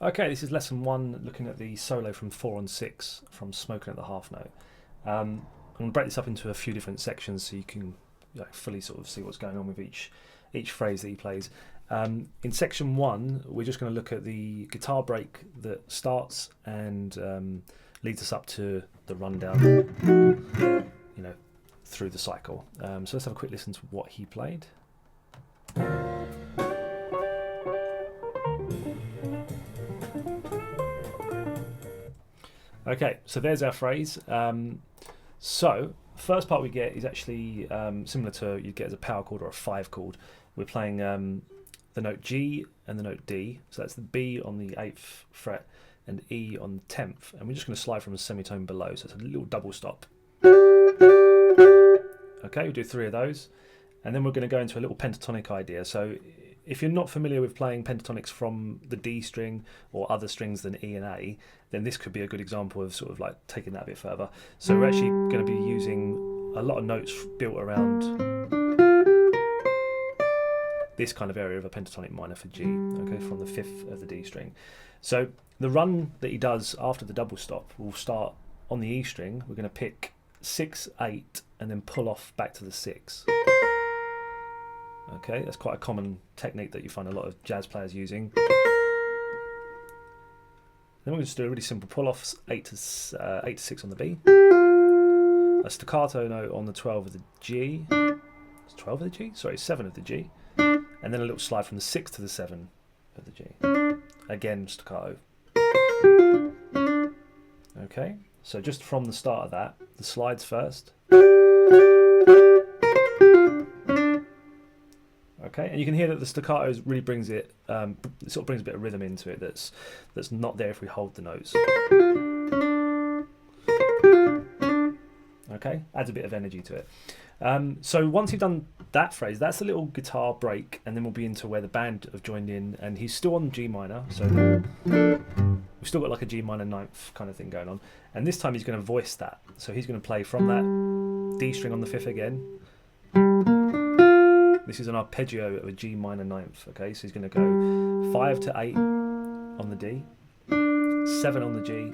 Okay, this is lesson 1, looking at the solo from 4 and 6 from Smoking at the Half Note. I'm going to break this up into a few different sections so you can fully sort of see what's going on with each phrase that he plays. In section 1, we're just going to look at the guitar break that starts and leads us up to the rundown, through the cycle. So let's have a quick listen to what he played. Okay, so there's our phrase. So first part we get is actually similar to you'd get as a power chord or a 5 chord. We're playing the note G and the note D. So that's the B on the 8th fret and E on the 10th. And we're just going to slide from a semitone below. So it's a little double stop. Okay, we'll do 3 of those. And then we're going to go into a little pentatonic idea. So if you're not familiar with playing pentatonics from the D string or other strings than E and A, then this could be a good example of sort of like taking that a bit further. So we're actually going to be using a lot of notes built around this kind of area of a pentatonic minor for G, okay, from the 5th of the D string. So the run that he does after the double stop will start on the E string. We're going to pick 6, 8, and then pull off back to the 6. Okay, that's quite a common technique that you find a lot of jazz players using. Then we're going to just do a really simple pull-off, 8 to 6 on the B. A staccato note on the 12 of the G. It's 12 of the G? Sorry, 7 of the G. And then a little slide from the 6 to the 7 of the G. Again, staccato. Okay, so just from the start of that, the slides first. Okay, and you can hear that the staccato really brings it, sort of brings a bit of rhythm into it that's not there if we hold the notes. Okay, adds a bit of energy to it. So once you've done that phrase, that's a little guitar break, and then we'll be into where the band have joined in, and he's still on G minor, so we've still got like a G minor 9th kind of thing going on, and this time he's going to voice that. So he's going to play from that D string on the 5th again. This is an arpeggio of a G minor 9th, okay? So he's going to go 5 to 8 on the D, 7 on the G,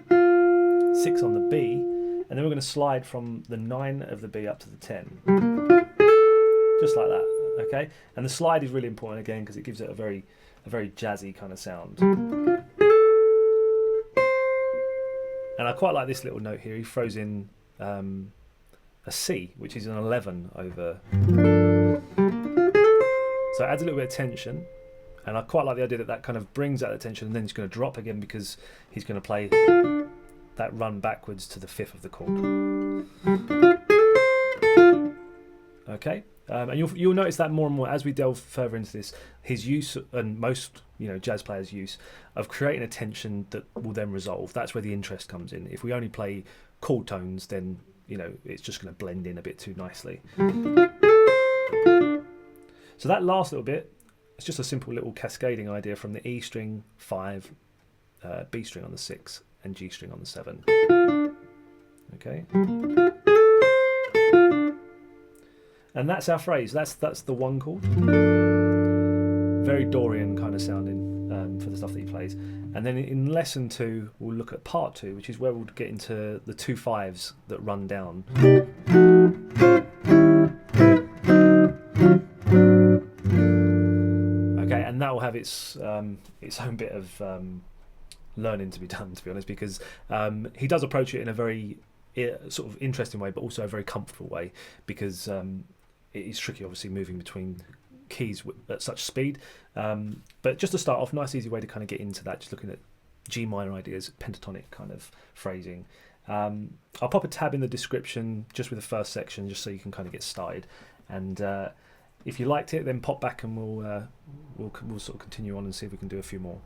6 on the B, and then we're going to slide from the 9 of the B up to the 10. Just like that, okay? And the slide is really important again because it gives it a very jazzy kind of sound. And I quite like this little note here. He throws in a C, which is an 11 over... So it adds a little bit of tension, and I quite like the idea that that kind of brings out the tension, and then he's going to drop again because he's going to play that run backwards to the 5th of the chord. Okay, and you'll notice that more and more as we delve further into this, his use, and most jazz players' use, of creating a tension that will then resolve. That's where the interest comes in. If we only play chord tones, then it's just going to blend in a bit too nicely. So that last little bit, it's just a simple little cascading idea from the E string 5, B string on the 6, and G string on the 7. Okay. And that's our phrase. That's the 1 chord. Very Dorian kind of sounding for the stuff that he plays. And then in lesson 2, we'll look at part 2, which is where we'll get into the 2 5s that run down. And that will have its own bit of learning to be done, to be honest, because he does approach it in a very sort of interesting way, but also a very comfortable way, because it is tricky, obviously, moving between keys at such speed. But just to start off, nice, easy way to kind of get into that, just looking at G minor ideas, pentatonic kind of phrasing. I'll pop a tab in the description just with the first section, just so you can kind of get started. And if you liked it, then pop back and we'll sort of continue on and see if we can do a few more.